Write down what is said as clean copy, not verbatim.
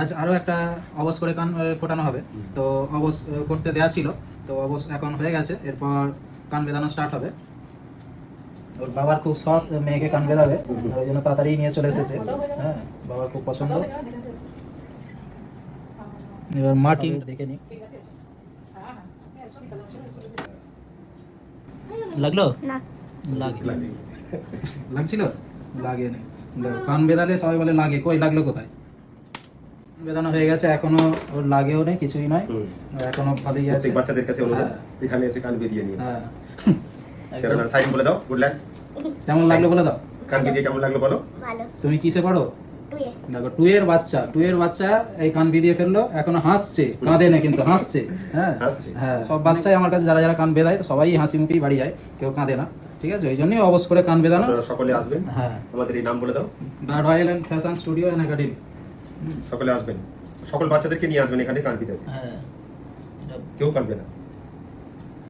আজ আরো একটা অবশ করে কান ফোটানো হবে, তো অবশ করতে দেয়া ছিল, তো অবশ এখন হয়ে গেছে। এরপর কান বেঁধানো স্টার্ট হবে। ওর বাবার খুব শখ মেয়েকে কান বেঁধাবে, ওই জন্য তাড়াতাড়ি নিয়ে চলে এসেছে। হ্যাঁ, বাবার খুব পছন্দ। এবার মা টিম দেখে নি। লাগলো না লাগে লাগছিল লাগে না। কান বেঁধালে সবাই বলে লাগে, কই লাগলো কোথায়? বেদানো হয়ে গেছে, এখনো ওর লাগেও নেই, কিছুই নয়, এখনো ভালোই আছে। বাচ্চাদের কাছে অনুরোধ এখানে এসে কান বেরিয়ে নিয়ে। হ্যাঁ, কেননা সাইন বলে দাও, গুড লাক। কেমন লাগলো বলে দাও। কান বেরিয়ে কেমন লাগলো বলো। ভালো তুমি কিসে পড়ো? দেখো 2 এর বাচ্চা এই কান বেরিয়ে ফেললো, এখনো হাসছে, কাঁদে না কিন্তু হাসছে। হ্যাঁ হ্যাঁ, সব বাচ্চাই আমার কাছে যারা যারা কান বেঁধায় সবাই হাসি মুখেই বাড়ি যায়, কেউ কাঁদে না। ঠিক আছে, ওই জন্যই অবশ্য করে কান বেঁধানো। আপনারা সকলে আসবেন। হ্যাঁ, আমাদের এই নাম বলে দাও, the royal and fashion studio and academy. সকলে আসবেন, সকল বাচ্চাদেরকে নিয়ে আসবেন এখানে কান বেঁধাতে। হ্যাঁ, কেউ কাঁদবে না।